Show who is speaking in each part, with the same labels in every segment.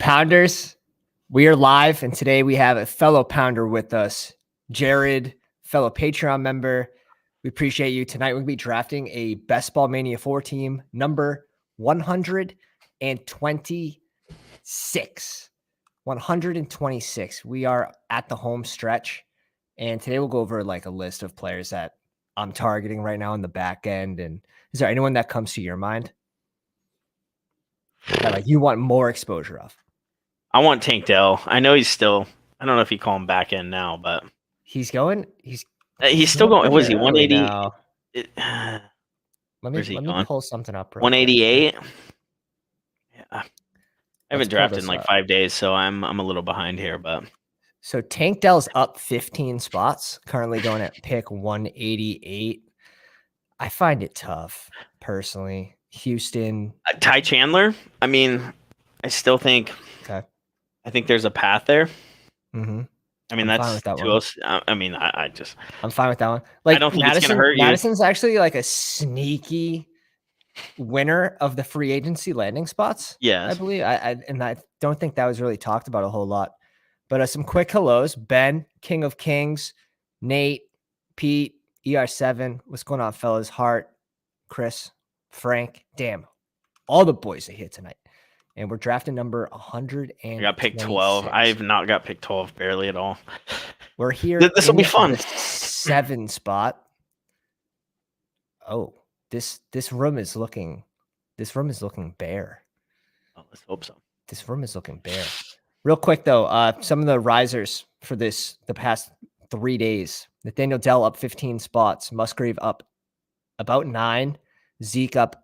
Speaker 1: Pounders, we are live, and today we have a fellow Pounder with us, Jared, fellow Patreon member. We appreciate you. Tonight we'll be drafting a Bestball Mania 4 team, number 126. 126. We are at the home stretch, and today we'll go over like a list of players that I'm targeting right now in the back end. And is there anyone that comes to your mind that like you want more exposure of?
Speaker 2: I want Tank Dell. I know he's still. I don't know if you call him back end now, but
Speaker 1: he's going. He's
Speaker 2: still going. Was he 180?
Speaker 1: Now. Let me pull something up.
Speaker 2: 188. Yeah, I haven't drafted in like 5 days, so I'm a little behind here. But
Speaker 1: so Tank Dell's up 15 spots, currently going at pick 188. I find it tough personally. Houston,
Speaker 2: Ty Chandler. I mean, I still think.
Speaker 1: Okay.
Speaker 2: I think there's a path there.
Speaker 1: Mm-hmm.
Speaker 2: I mean, that's
Speaker 1: that
Speaker 2: too close. I'm
Speaker 1: fine with that one. Like,
Speaker 2: I don't think it's gonna hurt you.
Speaker 1: Madison's actually like a sneaky winner of the free agency landing spots.
Speaker 2: Yes.
Speaker 1: I believe. I don't think that was really talked about a whole lot. But some quick hellos: Ben, King of Kings, Nate, Pete, ER7. What's going on, fellas? Hart, Chris, Frank. Damn, all the boys are here tonight. And we're drafting number 100.
Speaker 2: I got pick 12. I've not got pick 12 barely at all.
Speaker 1: We're here.
Speaker 2: This will be fun.
Speaker 1: 7 spot. Oh, this room is looking bare.
Speaker 2: Oh, let's hope so.
Speaker 1: This room is looking bare. Real quick though, some of the risers for the past 3 days. Nathaniel Dell up 15 spots. Musgrave up about 9. Zeke up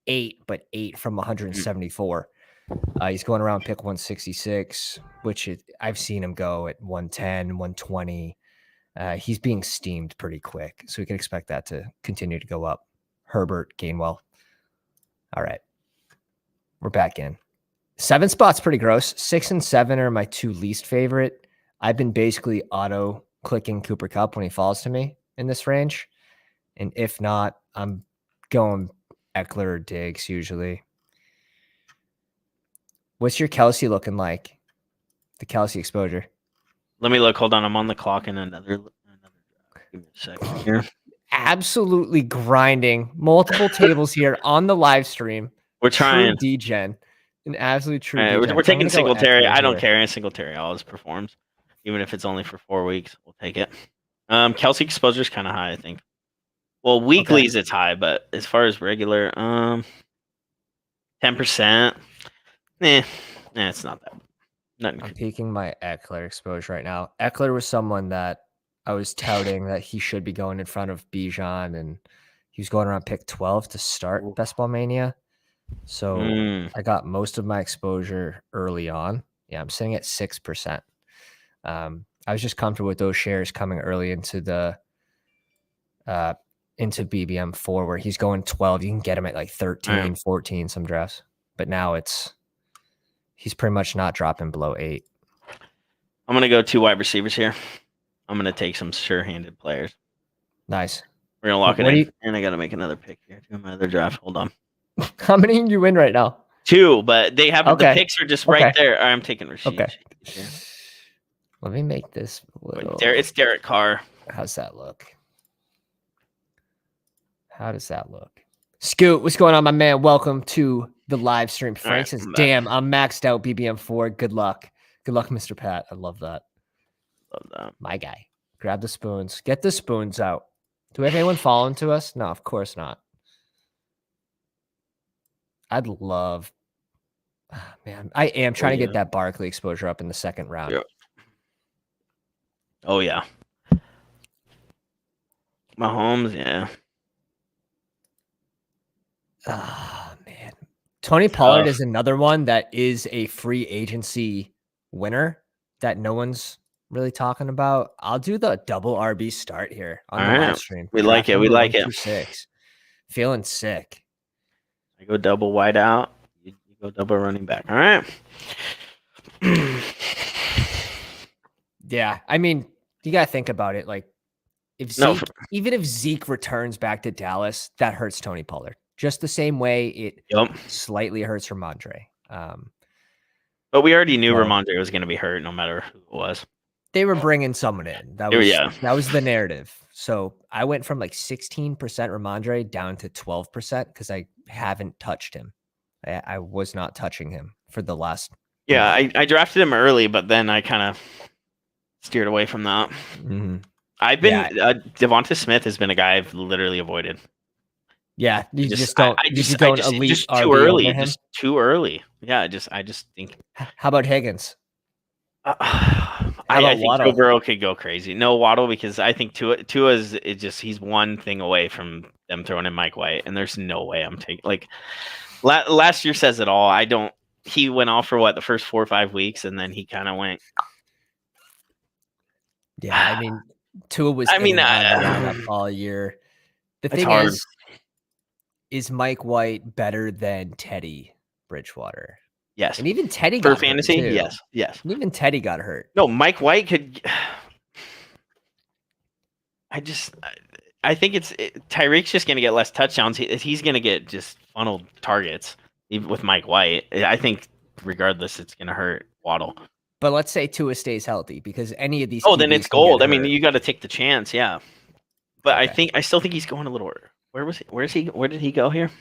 Speaker 1: 8, but 8 from 174. He's going around pick 166, which I've seen him go at 110, 120. He's being steamed pretty quick, so we can expect that to continue to go up. Herbert, Gainwell. All right. We're back in. 7 spots, pretty gross. 6 and 7 are my 2 least favorite. I've been basically auto-clicking Cooper Kupp when he falls to me in this range. And if not, I'm going Eckler or Diggs usually. What's your Kelsey looking like? The Kelsey exposure.
Speaker 2: Let me look. Hold on. I'm on the clock in another. Give me a second here.
Speaker 1: Absolutely grinding. Multiple tables here on the live stream.
Speaker 2: We're trying.
Speaker 1: True DGen. An absolute true
Speaker 2: DGen. We're taking Singletary. I don't care. Singletary always performs. Even if it's only for 4 weeks, we'll take it. Kelsey exposure is kind of high, I think. Well, weeklies it's high, but as far as regular, 10%. It's not that.
Speaker 1: I'm peeking my Eckler exposure right now. Eckler was someone that I was touting that he should be going in front of Bijan, and he was going around pick 12 to start Bestball Mania. So I got most of my exposure early on. Yeah, I'm sitting at 6%. I was just comfortable with those shares coming early into the into BBM 4, where he's going 12. You can get him at like 13, 14 some drafts, but now he's pretty much not dropping below 8.
Speaker 2: I'm going to go 2 wide receivers here. I'm going to take some sure-handed players.
Speaker 1: Nice.
Speaker 2: We're going to lock it in. And I got to make another pick here to my other draft. Hold on.
Speaker 1: How many are you in right now?
Speaker 2: 2, but they have the picks are just right there. I'm taking Rashid.
Speaker 1: Okay. Let me make this little.
Speaker 2: It's Derek Carr.
Speaker 1: How's that look? How does that look? Scoot, what's going on, my man? Welcome to the live stream. Frank says, damn, I'm maxed out BBM4. Good luck. Good luck, Mr. Pat. I love that.
Speaker 2: Love that.
Speaker 1: My guy. Grab the spoons. Get the spoons out. Do we have anyone following to us? No, of course not. I'd love. Man, I am trying to get that Barkley exposure up in the second round.
Speaker 2: Yep. Oh, yeah. Mahomes, yeah.
Speaker 1: Ah, man. Tony Pollard is another one that is a free agency winner that no one's really talking about. I'll do the double RB start here on the live stream.
Speaker 2: We like it. We like it.
Speaker 1: 6. Feeling sick.
Speaker 2: I go double wide out. You go double running back. All right.
Speaker 1: Yeah. I mean, you got to think about it. Like, even if Zeke returns back to Dallas, that hurts Tony Pollard. Just the same way it slightly hurts Ramondre.
Speaker 2: But we already knew Ramondre was going to be hurt no matter who it was.
Speaker 1: They were bringing someone in. That was the narrative. So I went from like 16% Ramondre down to 12% because I haven't touched him. I was not touching him for the last.
Speaker 2: Yeah, I drafted him early, but then I kind of steered away from that.
Speaker 1: Mm-hmm.
Speaker 2: I've been Devonta Smith has been a guy I've literally avoided.
Speaker 1: Yeah, you just don't.
Speaker 2: Just too early. Just too early. Yeah, I just think.
Speaker 1: How about Higgins?
Speaker 2: I think Joe Burrow could go crazy. No Waddle because I think Tua's he's one thing away from them throwing in Mike White, and there's no way I'm taking like last year says it all. I don't. He went off for the first 4 or 5 weeks, and then he kind of went.
Speaker 1: Yeah, I mean, Tua was. All year. The thing is Mike White better than Teddy Bridgewater?
Speaker 2: Yes.
Speaker 1: And even Teddy
Speaker 2: got fantasy? Hurt too. Yes.
Speaker 1: And even Teddy got hurt.
Speaker 2: No, Mike White could. I think Tyreek's just going to get less touchdowns. He's going to get just funneled targets with Mike White. I think regardless, it's going to hurt Waddle.
Speaker 1: But let's say Tua stays healthy because any of these.
Speaker 2: Oh, then it's gold. I mean, you got to take the chance. Yeah. But I still think he's going a little. Where was he? Where did he go here?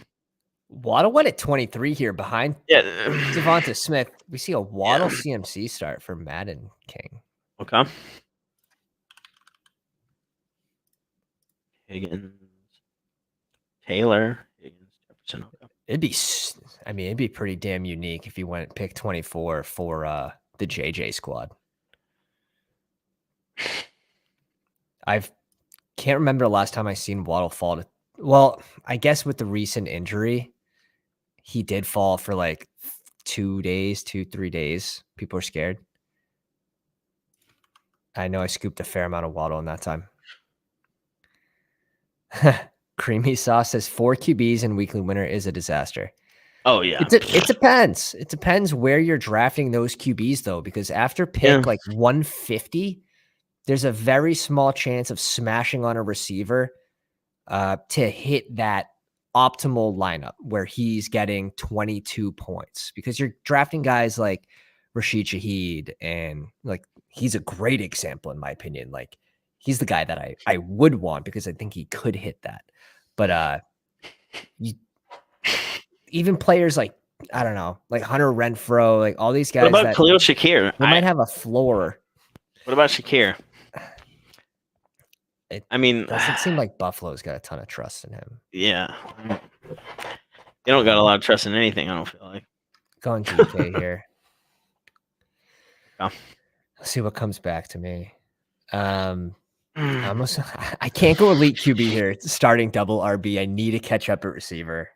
Speaker 1: Waddle went at 23 here behind Devonta Smith. We see a Waddle CMC start for Madden King.
Speaker 2: Okay. Higgins, Taylor, Higgins, Jefferson. Okay.
Speaker 1: It'd be pretty damn unique if you went pick 24 for the JJ squad. Can't remember the last time I seen Waddle fall to. Well, I guess with the recent injury, he did fall for like 3 days. People are scared. I know I scooped a fair amount of Waddle in that time. Creamy Sauce says 4 QBs and weekly winner is a disaster.
Speaker 2: Oh, yeah.
Speaker 1: It depends. It depends where you're drafting those QBs, though, because after pick like 150, there's a very small chance of smashing on a receiver to hit that optimal lineup where he's getting 22 points because you're drafting guys like Rashid Shaheed, and like he's a great example in my opinion. Like he's the guy that I would want because I think he could hit that. But even players like, I don't know, like Hunter Renfrow, like all these guys.
Speaker 2: What about Khalil Shakir?
Speaker 1: They might have a floor.
Speaker 2: What about Shakir?
Speaker 1: It doesn't seem like Buffalo's got a ton of trust in him.
Speaker 2: Yeah. They don't got a lot of trust in anything, I don't feel like.
Speaker 1: Going DK here.
Speaker 2: Yeah.
Speaker 1: Let's see what comes back to me. I can't go elite QB here. It's starting double RB. I need to catch up at receiver.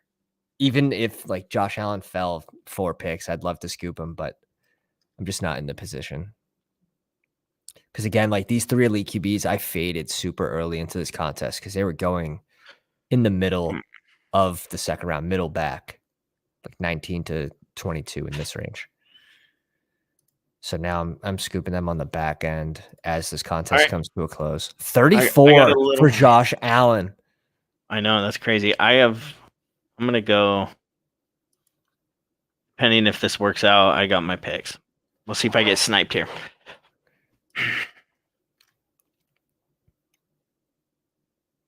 Speaker 1: Even if like Josh Allen fell 4 picks, I'd love to scoop him, but I'm just not in the position. Because again, like these 3 elite QBs, I faded super early into this contest because they were going in the middle of the second round, middle back, like 19 to 22 in this range. So now I'm scooping them on the back end as this contest comes to a close. 34 for Josh Allen.
Speaker 2: I know, that's crazy. I'm going to go, depending if this works out, I got my picks. We'll see if I get sniped here.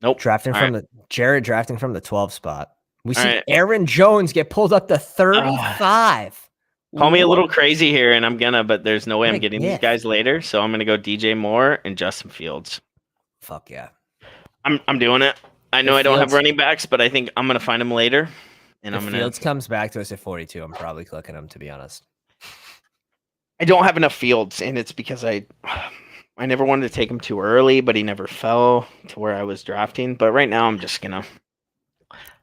Speaker 2: Nope.
Speaker 1: Drafting from the 12 spot. We see Aaron Jones get pulled up to 35.
Speaker 2: Call me a little crazy here, and I'm gonna, but there's no way I'm getting these guys later. So I'm gonna go DJ Moore and Justin Fields.
Speaker 1: Fuck yeah.
Speaker 2: I'm doing it. I know I don't have running backs, but I think I'm gonna find them later. And
Speaker 1: Fields comes back to us at 42. I'm probably clicking him, to be honest.
Speaker 2: I don't have enough Fields, and it's because I never wanted to take him too early, but he never fell to where I was drafting. But right now, I'm just gonna.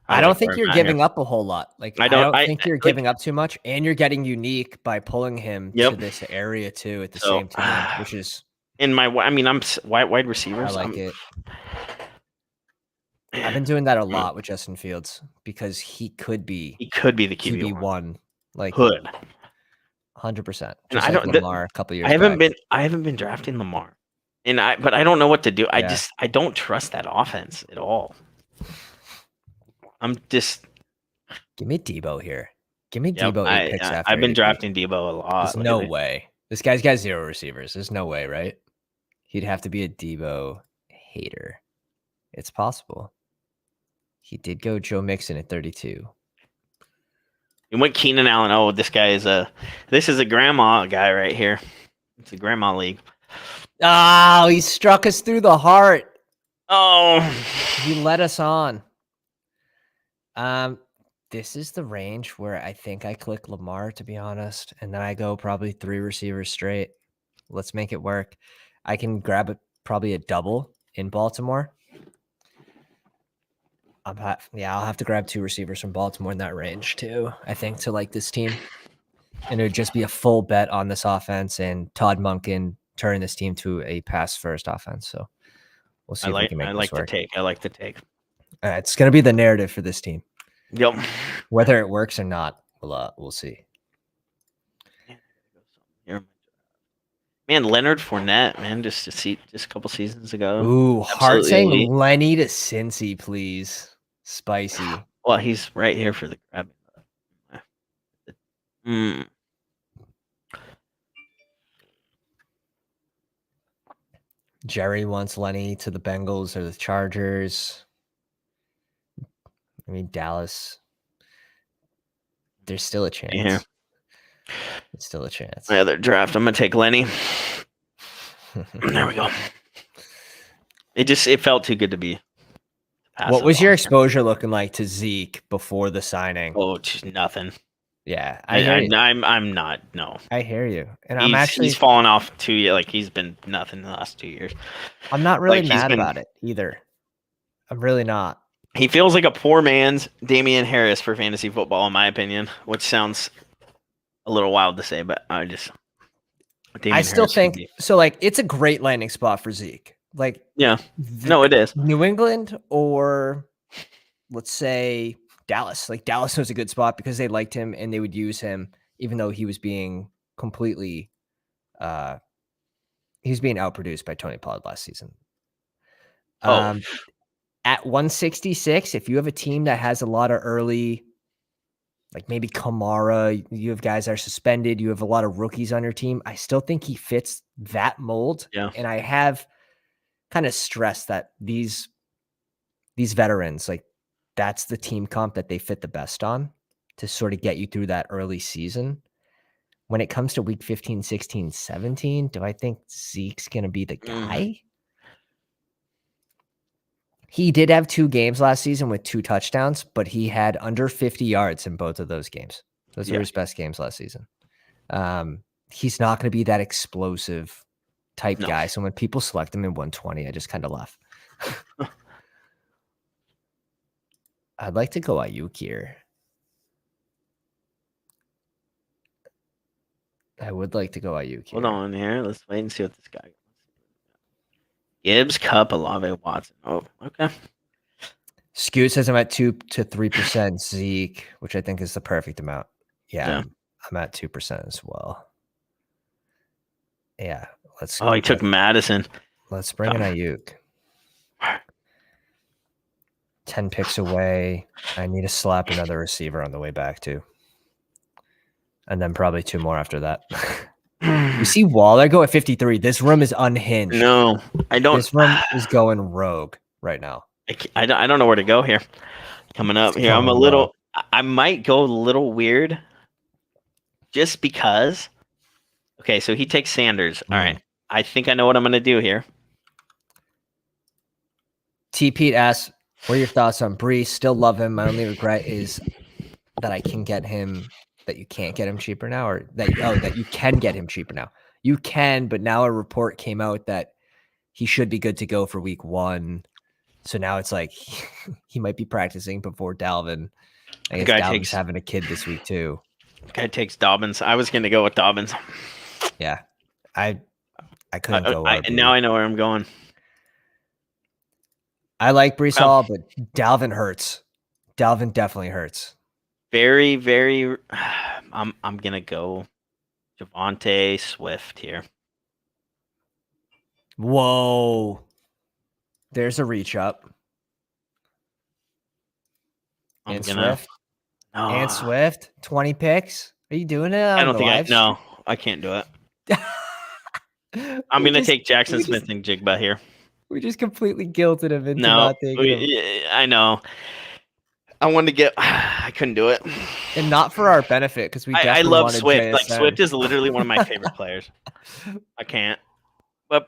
Speaker 1: I don't think you're giving up a whole lot. Like I don't think you're giving up too much, and you're getting unique by pulling him to this area too at the same time, which is
Speaker 2: in my. I mean, I'm wide receivers.
Speaker 1: I like it. I've been doing that a lot with Justin Fields because he could be
Speaker 2: the QB1.
Speaker 1: Like
Speaker 2: could
Speaker 1: 100%.
Speaker 2: And I don't
Speaker 1: Lamar a couple years.
Speaker 2: I haven't been drafting Lamar, but I don't know what to do. I don't trust that offense at all. I'm just
Speaker 1: give me Debo here. Give me Debo 8 picks after.
Speaker 2: I've been
Speaker 1: 80.
Speaker 2: drafting Debo a lot.
Speaker 1: There's no way. This guy's got 0 receivers. There's no way, right? He'd have to be a Debo hater. It's possible. He did go Joe Mixon at 32.
Speaker 2: He went Keenan Allen. Oh, this is a grandma guy right here. It's a grandma league.
Speaker 1: Oh, he struck us through the heart.
Speaker 2: Oh,
Speaker 1: he led us on. This is the range where I think I click Lamar, to be honest, and then I go probably 3 receivers straight. Let's make it work. I can grab probably a double in Baltimore. I'll have to grab 2 receivers from Baltimore in that range too, I think, to like this team. And it would just be a full bet on this offense and Todd Monken turning this team to a pass-first offense. So we'll see if we can make this work.
Speaker 2: I like the take.
Speaker 1: It's going to be the narrative for this team.
Speaker 2: Yep.
Speaker 1: Whether it works or not, we'll see.
Speaker 2: Man, Leonard Fournette, man, just a couple seasons ago.
Speaker 1: Ooh, Hart saying Lenny to Cincy, please. Spicy.
Speaker 2: Well, he's right here for the grab.
Speaker 1: Jerry wants Lenny to the Bengals or the Chargers. I mean, Dallas. There's still a chance.
Speaker 2: Yeah.
Speaker 1: It's still a chance.
Speaker 2: My other draft, I'm going to take Lenny. There we go. It felt too good to be.
Speaker 1: What was your exposure looking like to Zeke before the signing?
Speaker 2: Oh, just nothing.
Speaker 1: Yeah,
Speaker 2: I'm not. No,
Speaker 1: I hear you, and
Speaker 2: he's fallen off 2 years. Like he's been nothing the last 2 years.
Speaker 1: I'm not really mad about it either. I'm really not.
Speaker 2: He feels like a poor man's Damian Harris for fantasy football, in my opinion, which sounds a little wild to say, but I
Speaker 1: still think so. Like, it's a great landing spot for Zeke. Like,
Speaker 2: yeah, no, it is
Speaker 1: New England or let's say Dallas. Like, Dallas was a good spot because they liked him and they would use him, even though he was being completely, he was being outproduced by Tony Pollard last season. At 166, if you have a team that has a lot of early, like maybe Kamara, you have guys that are suspended, you have a lot of rookies on your team, I still think he fits that mold.
Speaker 2: Yeah.
Speaker 1: And I have kind of stressed that these veterans, like that's the team comp that they fit the best on to sort of get you through that early season. When it comes to week 15, 16, 17, do I think Zeke's going to be the guy? He did have 2 games last season with 2 touchdowns, but he had under 50 yards in both of those games. Those were his best games last season. He's not going to be that explosive type guy. So when people select him in 120, I just kind of laugh. I'd like to go Ayuk here. I would like to go Ayuk here.
Speaker 2: Hold on here. Let's wait and see what this guy got. Gibbs, Cup, Olave, Watson. Oh, okay.
Speaker 1: Scoot says I'm at 2 to 3% Zeke, which I think is the perfect amount. Yeah. I'm at 2% as well. Yeah.
Speaker 2: He took Madison.
Speaker 1: Let's bring in Ayuk. 10 picks away. I need to slap another receiver on the way back too. And then probably 2 more after that. You see Waller go at 53. This room is unhinged.
Speaker 2: No, I don't.
Speaker 1: This room is going rogue right now.
Speaker 2: I don't know where to go here. Coming up here, I might go a little weird just because. Okay, so he takes Sanders. All right. I think I know what I'm going to do here.
Speaker 1: T. Pete asks, what are your thoughts on Brees? Still love him. My only regret is that I can get him, that you can't get him cheaper now, or that you can get him cheaper now. You can, but now a report came out that he should be good to go for week 1. So now it's like he might be practicing before Dalvin. I guess Dalvin's having a kid this week too.
Speaker 2: Guy takes Dobbins. I was going to go with Dobbins.
Speaker 1: Yeah. I couldn't go.
Speaker 2: Now I know where I'm going.
Speaker 1: I like Brees Hall, but Dalvin hurts. Dalvin definitely hurts.
Speaker 2: Very, very. I'm gonna go Javonte Swift here.
Speaker 1: Whoa! There's a reach up.
Speaker 2: Swift.
Speaker 1: And Swift, 20 picks. Are you doing it on
Speaker 2: I don't
Speaker 1: the
Speaker 2: think
Speaker 1: live
Speaker 2: no, I can't do it. I'm gonna take Jackson Smith and Jigba here.
Speaker 1: We just completely guilted him into not taking him.
Speaker 2: I know. I wanted to get. I couldn't do it,
Speaker 1: and not for our benefit because we definitely
Speaker 2: I love
Speaker 1: wanted
Speaker 2: Swift.
Speaker 1: JSN.
Speaker 2: Like Swift is literally one of my favorite players. I can't. But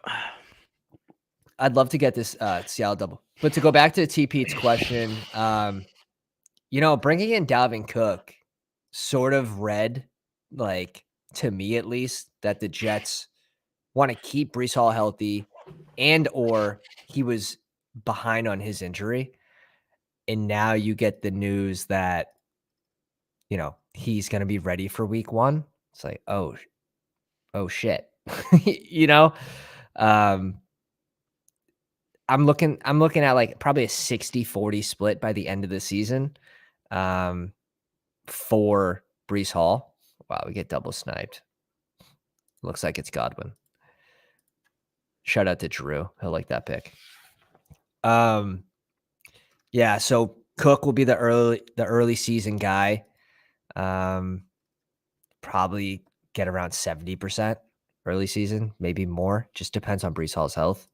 Speaker 1: I'd love to get this Seattle double. But to go back to T. Pete's question, bringing in Dalvin Cook sort of read, like to me at least, that the Jets want to keep Breece Hall healthy, and or he was behind on his injury, and now you get the news that he's going to be ready for week 1. It's like, oh shit. I'm looking at like probably a 60-40 split by the end of the season for Breece Hall. Wow, we get double sniped. Looks like it's Godwin. Shout out to Drew. He'll like that pick. Yeah, so Cook will be the early season guy. Probably get around 70% early season, maybe more. Just depends on Breece Hall's health.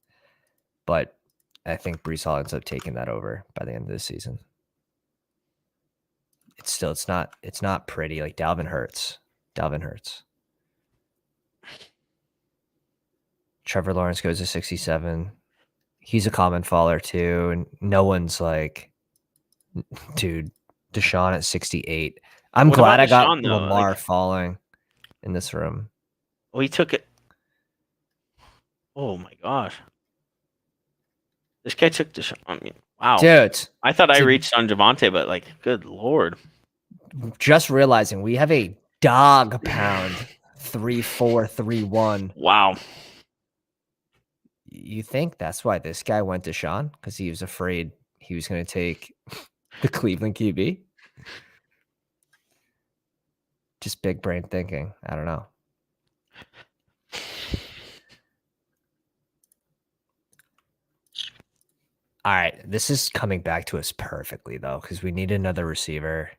Speaker 1: But I think Breece Hall ends up taking that over by the end of the season. It's not pretty. Like Dalvin hurts. Trevor Lawrence goes to 67. He's a common faller too. And no one's like, dude, Deshaun at 68. I'm glad I got
Speaker 2: Deshaun,
Speaker 1: Lamar falling in this room.
Speaker 2: Well, he took it. Oh my gosh. This guy took Deshaun. I mean, wow.
Speaker 1: Dude.
Speaker 2: I thought I reached on Javonte, but like, good Lord.
Speaker 1: Just realizing we have a dog pound 3-4-3-1.
Speaker 2: Wow.
Speaker 1: You think that's why this guy went to Sean? Because he was afraid he was going to take the Cleveland QB? Just big brain thinking. I don't know. All right. This is coming back to us perfectly, though, because we need another receiver.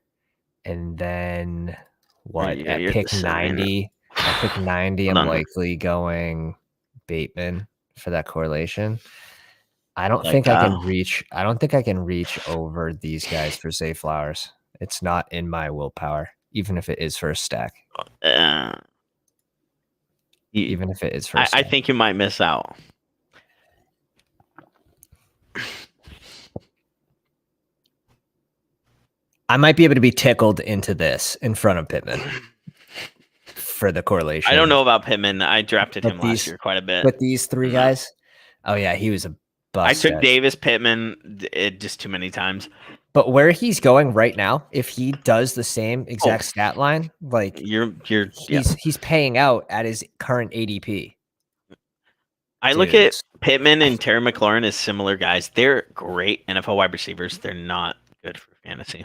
Speaker 1: And then what? At pick 90, I'm likely going Bateman for that correlation. I don't think I can reach over these guys for Zay Flowers. It's not in my willpower, even if it is for a stack. Even if it is for a stack.
Speaker 2: I think you might miss out.
Speaker 1: I might be able to be tickled into this in front of Pittman for the correlation.
Speaker 2: I don't know about Pittman. I drafted him last year quite a bit.
Speaker 1: With these three guys? Oh, yeah, he was a bust.
Speaker 2: I took Davis, Pittman just too many times.
Speaker 1: But where he's going right now, if he does the same exact stat line, like he's paying out at his current ADP.
Speaker 2: I look at Pittman and Terry McLaurin as similar guys. They're great NFL wide receivers. They're not good for fantasy.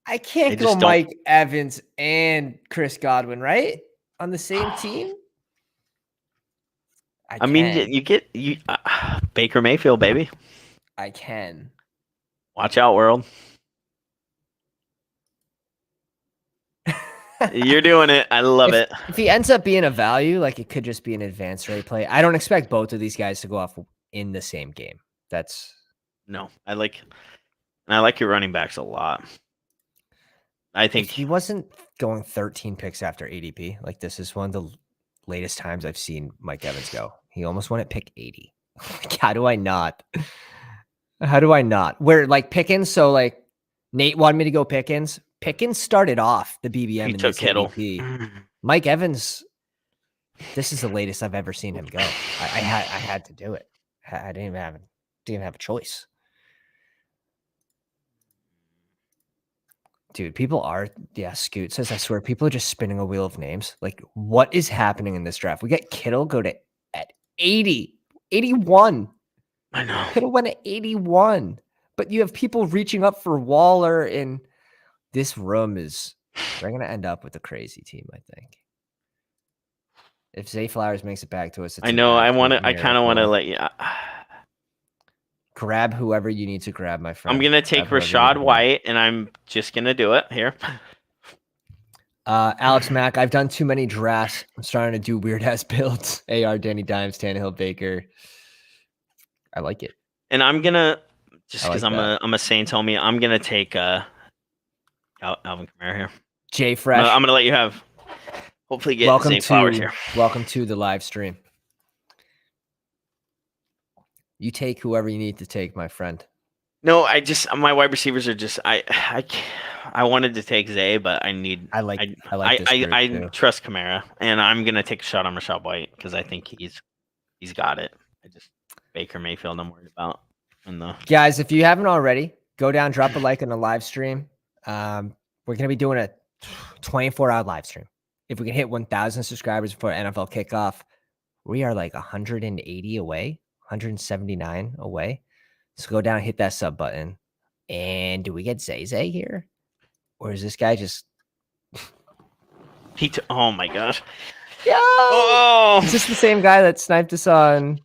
Speaker 1: I can't go Mike Evans and Chris Godwin, right? On the same team?
Speaker 2: I mean, you get Baker Mayfield, baby.
Speaker 1: I can.
Speaker 2: Watch out, world. You're doing it. I love it.
Speaker 1: If he ends up being a value, like it could just be an advanced rate play. I don't expect both of these guys to go off in the same game.
Speaker 2: No. I like your running backs a lot. I think
Speaker 1: if he wasn't going 13 picks after ADP. Like this is one of the latest times I've seen Mike Evans go. He almost went at pick 80. Like, how do I not? Where like Pickens? So like Nate wanted me to go Pickens. Pickens started off the BBM
Speaker 2: he
Speaker 1: in
Speaker 2: took
Speaker 1: this
Speaker 2: Kittle.
Speaker 1: ADP. Mike Evans. This is the latest I've ever seen him go. I had to do it. I didn't even have a choice. Dude, people are, Scoot says, I swear, people are just spinning a wheel of names. Like, what is happening in this draft? We got Kittle go to at 80, 81.
Speaker 2: I know.
Speaker 1: Kittle went at 81. But you have people reaching up for Waller, and this room they're going to end up with a crazy team, I think. If Zay Flowers makes it back to us,
Speaker 2: I know. I kind of want to let you.
Speaker 1: Grab whoever you need to grab, my friend.
Speaker 2: I'm going to take Rachaad White, and I'm just going to do it here.
Speaker 1: Alex Mack, I've done too many drafts. I'm starting to do weird ass builds. AR, Danny Dimes, Tannehill, Baker. I like it.
Speaker 2: And I'm gonna just because
Speaker 1: like
Speaker 2: I'm a Saints homie. I'm gonna take Alvin Kamara here.
Speaker 1: Jay Fresh.
Speaker 2: I'm gonna let you have. Hopefully, get Zay Flowers here.
Speaker 1: Welcome to the live stream. You take whoever you need to take, my friend.
Speaker 2: No, my wide receivers are just I wanted to take Zay, but I trust Kamara, and I'm gonna take a shot on Rachaad White because I think he's got it. Baker Mayfield I'm worried about.
Speaker 1: Guys, if you haven't already, go down, drop a like on the live stream. We're gonna be doing a 24-hour live stream. If we can hit 1,000 subscribers before NFL kickoff, we are like 180 away, 179 away. So go down and hit that sub button. And do we get Zay here? Or is this guy just...
Speaker 2: oh my gosh.
Speaker 1: Yo! Oh! Is this the same guy that sniped us on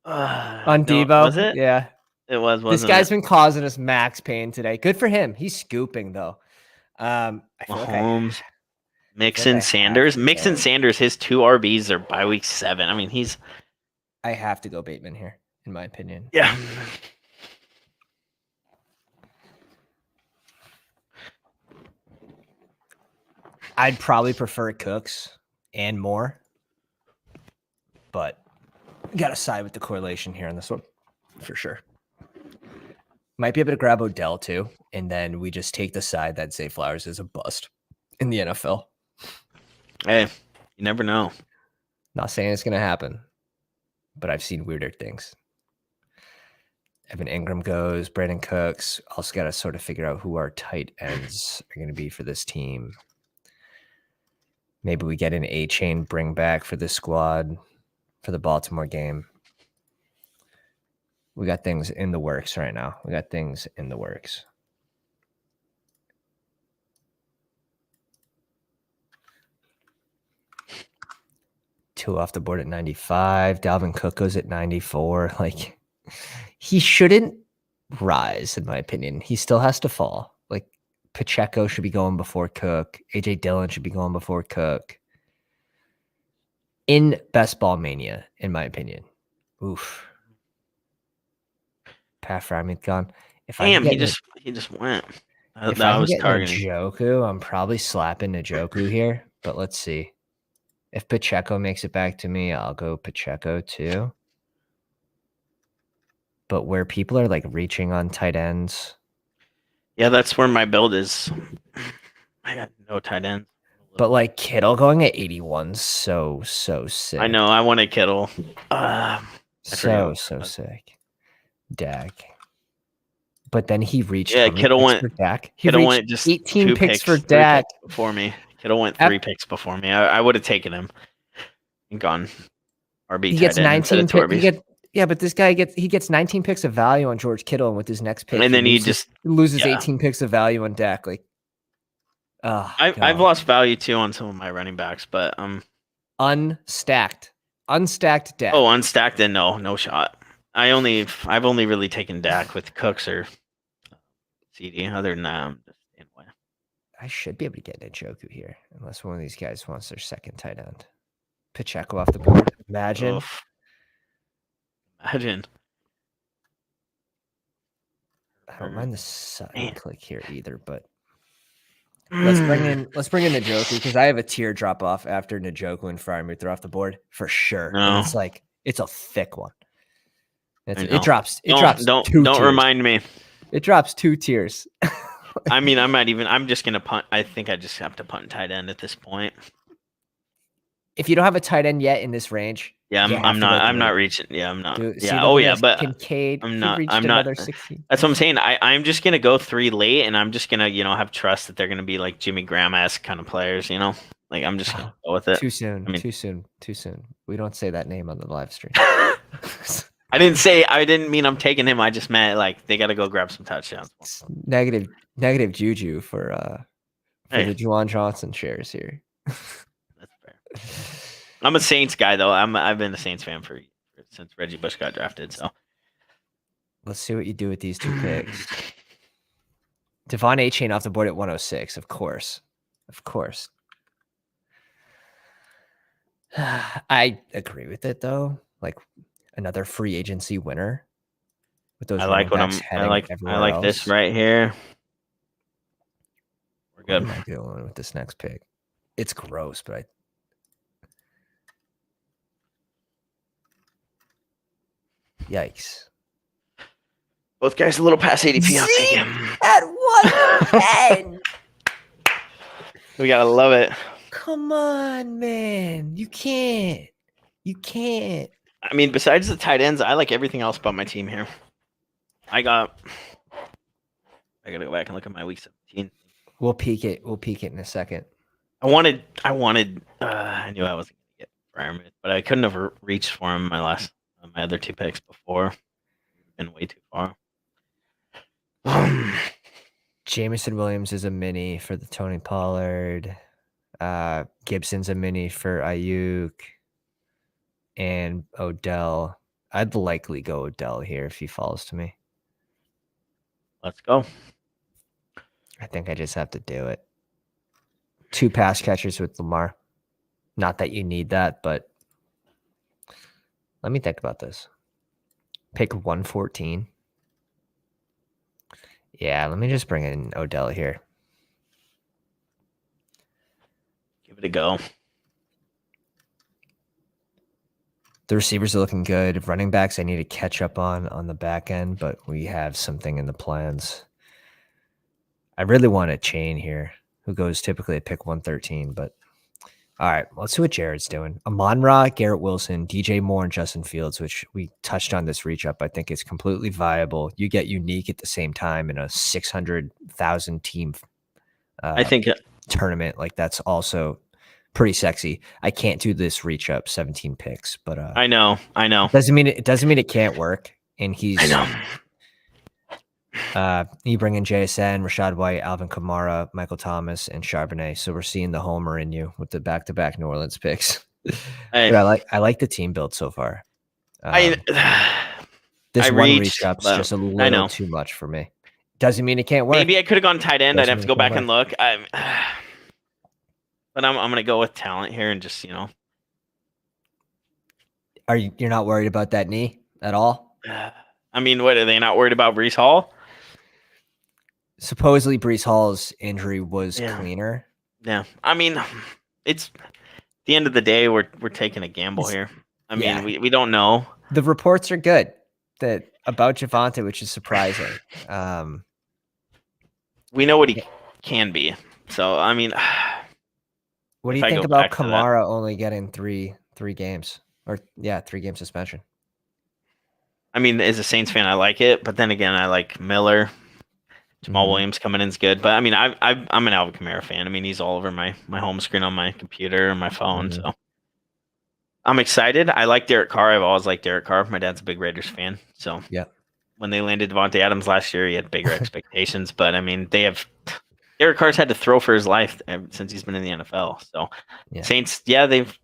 Speaker 1: Devo?
Speaker 2: Was it?
Speaker 1: Yeah.
Speaker 2: It was,
Speaker 1: This guy's been causing us max pain today. Good for him. He's scooping, though. I feel
Speaker 2: Mahomes, Mixon, Sanders. Mixon, Sanders, his 2 RBs are by week 7. I mean,
Speaker 1: I have to go Bateman here, in my opinion.
Speaker 2: Yeah.
Speaker 1: I'd probably prefer Cooks and more, but got to side with the correlation here on this one for sure. Might be able to grab Odell too, and then we just take the side that Zay Flowers is a bust in the NFL.
Speaker 2: Hey, you never know.
Speaker 1: Not saying it's going to happen, but I've seen weirder things. Evan Ingram goes, Brandon Cooks. Also got to sort of figure out who our tight ends are going to be for this team. Maybe we get an A-chain bring back for this squad for the Baltimore game. We got things in the works right now. We got things in the works. Two off the board at 95. Dalvin Cook goes at 94. Like, he shouldn't rise, in my opinion. He still has to fall. Like, Pacheco should be going before Cook. AJ Dillon should be going before Cook. In Bestball Mania, in my opinion. Oof. Pat Fryman gone.
Speaker 2: Damn, he just went.
Speaker 1: If I was targeting Njoku, I'm probably slapping Njoku here, but let's see. If Pacheco makes it back to me, I'll go Pacheco too. But where people are like reaching on tight ends.
Speaker 2: Yeah, that's where my build is. I got no tight ends.
Speaker 1: But like Kittle going at 81, so sick.
Speaker 2: I know. I wanted Kittle.
Speaker 1: So sick. Dak. But then he reached.
Speaker 2: Yeah, Kittle went for
Speaker 1: Dak. Kittle went just 18 picks for Dak
Speaker 2: before me. Kittle went 3 picks before me. I would have taken him and gone RB.
Speaker 1: He gets 19 picks. Yeah, but this guy gets 19 picks of value on George Kittle, and with his next pick,
Speaker 2: and then he just
Speaker 1: loses 18 picks of value on Dak. Like,
Speaker 2: I've lost value too on some of my running backs, but
Speaker 1: unstacked Dak.
Speaker 2: Oh, unstacked, then no shot. I've only really taken Dak with Cooks or CD. Other than that, I'm just in way.
Speaker 1: I should be able to get Njoku here, unless one of these guys wants their second tight end. Pacheco off the board. Imagine.
Speaker 2: Oof.
Speaker 1: I don't mind the sudden click here either, but let's bring in Njoku because I have a tier drop off after Njoku and Freiermuth are off the board for sure.
Speaker 2: No.
Speaker 1: And it's a thick one. It drops.
Speaker 2: Don't
Speaker 1: tiers.
Speaker 2: remind me.
Speaker 1: It drops 2 tiers.
Speaker 2: I mean, I'm just gonna punt. I think I just have to punt tight end at this point.
Speaker 1: If you don't have a tight end yet in this range,
Speaker 2: yeah, I'm not reaching. Yeah, I'm not.
Speaker 1: Dude,
Speaker 2: yeah, but
Speaker 1: Kincaid,
Speaker 2: I'm not.
Speaker 1: Another 16.
Speaker 2: That's what I'm saying. I'm just gonna go 3 late, and I'm just gonna have trust that they're gonna be like Jimmy Graham-esque kind of players. Like I'm just gonna go with it.
Speaker 1: Too soon. Too soon. We don't say that name on the live stream.
Speaker 2: I didn't mean I'm taking him. I just meant like they got to go grab some touchdowns.
Speaker 1: It's negative juju for the Juwan Johnson shares here.
Speaker 2: That's fair. I'm a Saints guy though. I've been a Saints fan since Reggie Bush got drafted. So
Speaker 1: let's see what you do with these 2 picks. Devon A-Chain off the board at 106, of course. Of course. I agree with it though. Like another free agency winner with those running backs heading everywhere
Speaker 2: I like
Speaker 1: else.
Speaker 2: this right here. We're good.
Speaker 1: What am I doing with this next pick? It's gross, but yikes.
Speaker 2: Both guys a little past ADP. I'll take him.
Speaker 1: At 110.
Speaker 2: We gotta love it.
Speaker 1: Come on, man. You can't.
Speaker 2: I mean, besides the tight ends, I like everything else about my team here. I gotta go back and look at my week 17.
Speaker 1: We'll peek it in a second.
Speaker 2: I knew I wasn't gonna get Fryermuth, but I couldn't have reached for him my other two picks before. Been way too far.
Speaker 1: Jameson Williams is a mini for the Tony Pollard. Gibson's a mini for Ayuk and Odell. I'd likely go Odell here if he falls to me.
Speaker 2: Let's go.
Speaker 1: I think I just have to do it. 2 pass catchers with Lamar. Not that you need that, but let me think about this. Pick 114. Yeah, let me just bring in Odell here.
Speaker 2: Give it a go.
Speaker 1: The receivers are looking good. Running backs, I need to catch up on the back end, but we have something in the plans. I really want a Chain here, who goes typically at pick 113, but all right, let's see what Jared's doing. Amon-Ra, Garrett Wilson, DJ Moore, and Justin Fields, which we touched on this reach up. I think is completely viable. You get unique at the same time in a 600,000 team
Speaker 2: I think
Speaker 1: tournament. Like that's also pretty sexy. I can't do this reach up 17 picks, but
Speaker 2: I know.
Speaker 1: Doesn't mean it can't work. And
Speaker 2: I know.
Speaker 1: You bring in JSN, Rashad White, Alvin Kamara, Michael Thomas, and Charbonnet. So we're seeing the homer in you with the back-to-back New Orleans picks.
Speaker 2: Hey.
Speaker 1: I like the team build so far. This one reach up's just a little too much for me. Doesn't mean it can't work.
Speaker 2: Maybe I could have gone tight end. I'd have to go back and look. But I'm gonna go with talent here and just
Speaker 1: you're not worried about that knee at all?
Speaker 2: I mean, what are they not worried about? Breece Hall?
Speaker 1: Supposedly Breece Hall's injury was cleaner.
Speaker 2: Yeah. I mean, it's the end of the day, we're taking a gamble here. I mean, we don't know.
Speaker 1: The reports are good about Javonte, which is surprising.
Speaker 2: We know what he can be. So I mean,
Speaker 1: what do you think about Kamara only getting three games? Or 3-game suspension?
Speaker 2: I mean, as a Saints fan, I like it, but then again, I like Miller. Jamal Williams coming in is good, but I mean, I'm an Alvin Kamara fan. I mean, he's all over my home screen on my computer and my phone, so I'm excited. I like Derek Carr. I've always liked Derek Carr. My dad's a big Raiders fan, so when they landed Devontae Adams last year, he had bigger expectations. But I mean, Derek Carr's had to throw for his life since he's been in the NFL. So Saints, they've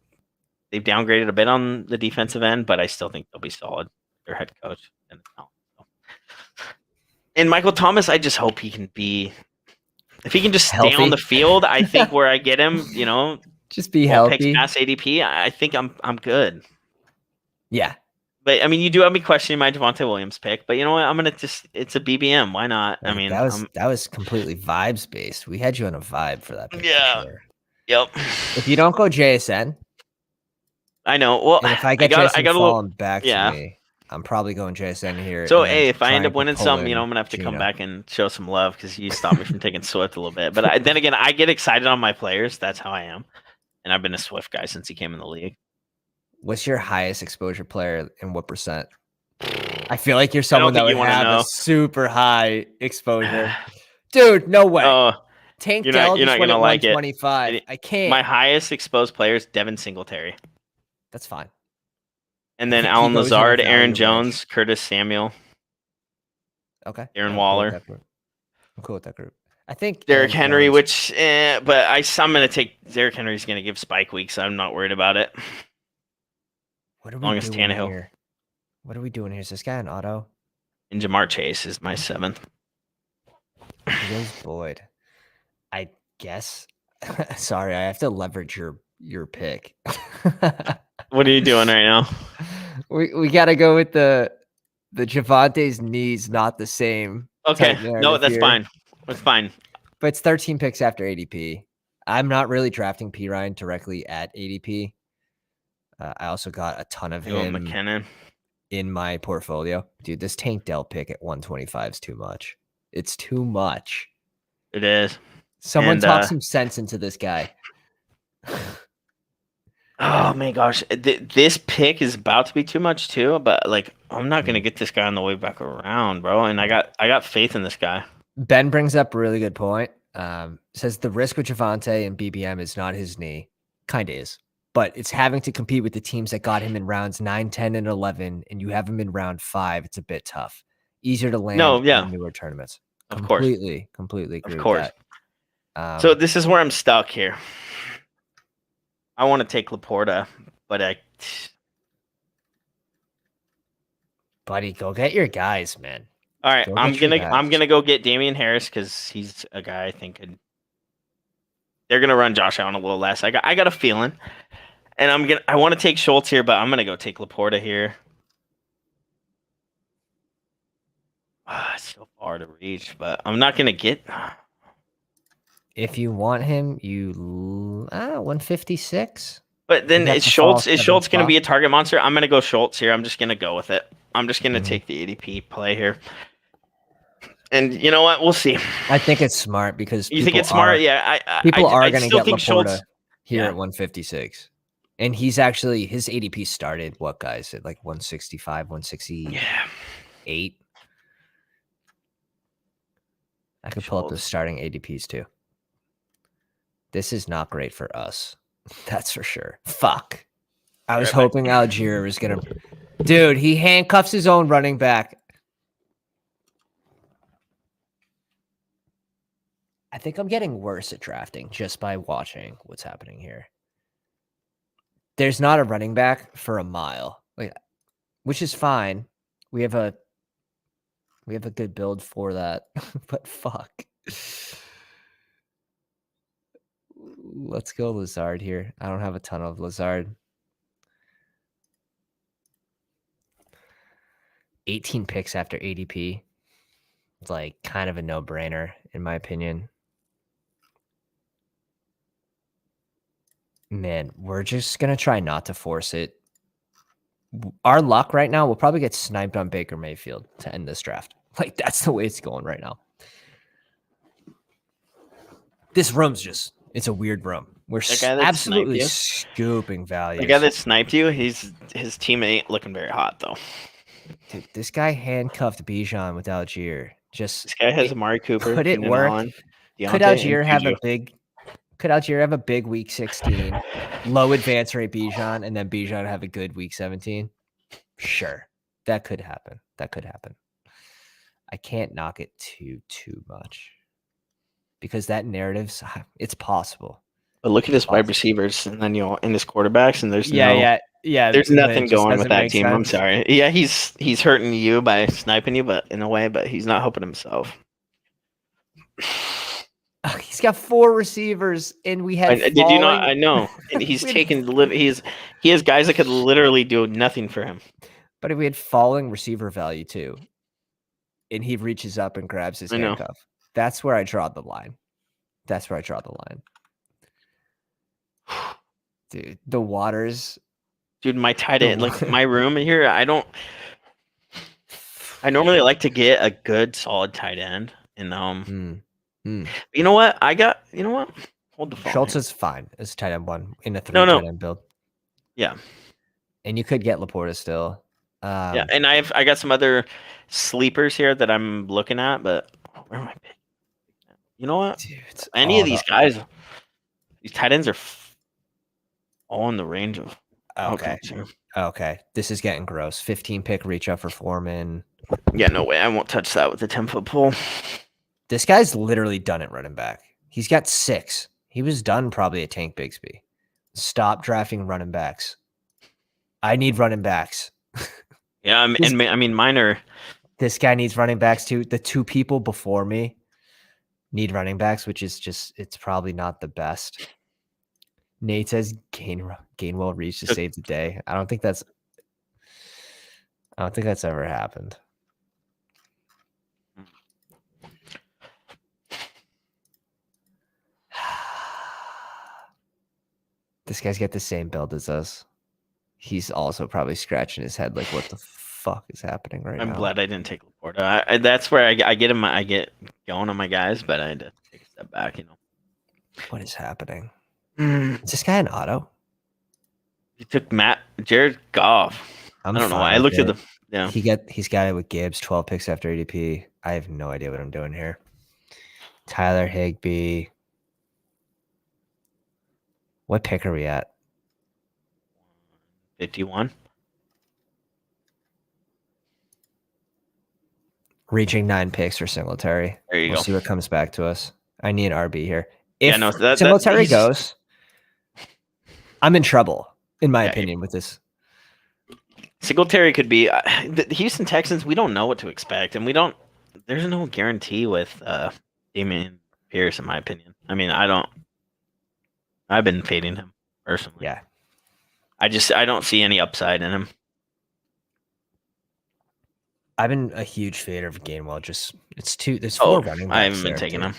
Speaker 2: downgraded a bit on the defensive end, but I still think they'll be solid. Their head coach and Michael Thomas, I just hope he can be, if he can just stay on the field. I think where I get him,
Speaker 1: just be healthy.
Speaker 2: Picks past ADP. I think I'm good.
Speaker 1: Yeah,
Speaker 2: but I mean, you do have me questioning my Javonte Williams pick, but you know what? I'm gonna it's a BBM. Why not? I mean,
Speaker 1: that was completely vibes based. We had you on a vibe for that pick.
Speaker 2: Yeah.
Speaker 1: For sure.
Speaker 2: Yep.
Speaker 1: If you don't go JSN,
Speaker 2: I know. Well,
Speaker 1: and if I got falling back to me, I'm probably going JSN here.
Speaker 2: So, hey, if I end up winning something, I'm going to have to come back and show some love because you stopped me from taking Swift a little bit. But then again, I get excited on my players. That's how I am. And I've been a Swift guy since he came in the league.
Speaker 1: What's your highest exposure player and what percent? I feel like you're someone that would have a super high exposure. Dude, no way. Tank Dell just went at 125. I can't.
Speaker 2: My highest exposed player is Devin Singletary.
Speaker 1: That's fine.
Speaker 2: And then Alan Lazard, Aaron Jones, Curtis Samuel.
Speaker 1: Okay.
Speaker 2: Aaron Waller.
Speaker 1: I'm cool with that group. I think
Speaker 2: Derrick Henry, but I'm going to take Derrick Henry's going to give spike weeks. So I'm not worried about it.
Speaker 1: What are we doing here? What are we doing here? Is this guy an auto?
Speaker 2: And Jamar Chase is my 7th.
Speaker 1: He is Boyd. I guess Sorry, I have to leverage your pick.
Speaker 2: What are you doing right now?
Speaker 1: We got to go with the Javante's knees not the same.
Speaker 2: Okay, no, that's
Speaker 1: here.
Speaker 2: fine. That's fine.
Speaker 1: But it's 13 picks after ADP. I'm not really drafting P Ryan directly at ADP. I also got a ton of him
Speaker 2: McKinnon
Speaker 1: in my portfolio. Dude, this Tank Dell pick at 125 is too much. It's too much.
Speaker 2: It is.
Speaker 1: Someone talk some sense into this guy.
Speaker 2: Oh my gosh, this pick is about to be too much too. But like, I'm not gonna get this guy on the way back around, bro. And I got faith in this guy.
Speaker 1: Ben brings up a really good point. Says the risk with Javonte and BBM is not his knee. Kind of is. But it's having to compete with the teams that got him in rounds 9, 10, and 11, and you have him in round 5. It's a bit tough. Easier to land in newer tournaments. Completely agree with that.
Speaker 2: So this is where I'm stuck here. I want to take Laporta, but
Speaker 1: buddy, go get your guys, man.
Speaker 2: All right, I'm gonna go get Damian Harris because he's a guy I think they're gonna run Josh Allen a little less. I got a feeling, and I want to take Schultz here, but I'm gonna go take Laporta here. It's so far to reach, but I'm not gonna get.
Speaker 1: If you want him, you 156.
Speaker 2: But then is Schultz going to be a target monster? I'm going to go Schultz here. I'm just going to go with it. I'm just going to take the ADP play here. And you know what? We'll see.
Speaker 1: I think it's smart because
Speaker 2: you think it's smart. Yeah,
Speaker 1: people are going to get Laporta Schultz here at 156, and he's actually his ADP started what guys at like 165, 168. Yeah. I could pull up the starting ADPs too. This is not great for us. That's for sure. Fuck. I was hoping Algier was going to... Dude, he handcuffs his own running back. I think I'm getting worse at drafting just by watching what's happening here. There's not a running back for a mile, which is fine. We have a good build for that, but fuck. Let's go Lazard here. I don't have a ton of Lazard. 18 picks after ADP. It's like kind of a no-brainer in my opinion. Man, we're just going to try not to force it. Our luck right now, we'll probably get sniped on Baker Mayfield to end this draft. Like, that's the way it's going right now. This room's just, it's a weird room. We're absolutely scooping value.
Speaker 2: The guy that sniped you, his team ain't looking very hot, though.
Speaker 1: Dude, this guy handcuffed Bijan with Algier. This
Speaker 2: guy has Amari Cooper.
Speaker 1: Could it work? Could Algier have a big week 16, low advance rate Bijan, and then Bijan have a good week 17? Sure. That could happen. I can't knock it too much. Because that narrative's, it's possible.
Speaker 2: But look at his wide receivers and then and his quarterbacks, and there's
Speaker 1: there's
Speaker 2: nothing going with that team. Sense. I'm sorry. Yeah, he's hurting you by sniping you, but he's not helping himself.
Speaker 1: He's got 4 receivers, and we had.
Speaker 2: Did you not? I know. And he's he has guys that could literally do nothing for him.
Speaker 1: But we had falling receiver value too, and he reaches up and grabs his handcuff. That's where I draw the line. Dude, the Waters.
Speaker 2: Dude, my tight end, like my room here, I normally like to get a good solid tight end. And you know what? Hold the phone.
Speaker 1: Schultz is fine as tight end 1 in a 3 tight end build.
Speaker 2: Yeah.
Speaker 1: And you could get Laporta still.
Speaker 2: Yeah, and I got some other sleepers here that I'm looking at, but where am I picking? You know what? Dude, any of these guys, these tight ends are all in the range of
Speaker 1: Okay. This is getting gross. 15 pick reach up for Foreman.
Speaker 2: Yeah, no way. I won't touch that with the 10-foot pole.
Speaker 1: This guy's literally done it running back. He's got 6. He was done probably at Tank Bigsby. Stop drafting running backs. I need running backs.
Speaker 2: Yeah, mine are.
Speaker 1: This guy needs running backs too. The 2 people before me need running backs, which is just it's probably not the best. Nate says Gainwell reached to save the day. I don't think that's ever happened. This guy's got the same build as us. He's also probably scratching his head like, what the fuck is happening right now?
Speaker 2: I'm glad I didn't take Laporta. That's where I get him. I get going on my guys, but I had to take a step back.
Speaker 1: What is happening? Is this guy an auto?
Speaker 2: He took Jared Goff. I don't know why. I looked at the
Speaker 1: He's got it with Gibbs, 12 picks after ADP. I have no idea what I'm doing here. Tyler Higbee. What pick are we at?
Speaker 2: 51.
Speaker 1: Reaching 9 picks for Singletary.
Speaker 2: There you go.
Speaker 1: We'll see what comes back to us. I need an RB here.
Speaker 2: If
Speaker 1: Singletary goes, I'm in trouble, in my opinion, with this.
Speaker 2: Singletary could be the Houston Texans. We don't know what to expect, and there's no guarantee with Damian Pierce, in my opinion. I mean, I've been fading him personally.
Speaker 1: Yeah.
Speaker 2: I don't see any upside in him.
Speaker 1: I've been a huge fader of Gainwell. There's 4 running backs.
Speaker 2: I haven't been taking him.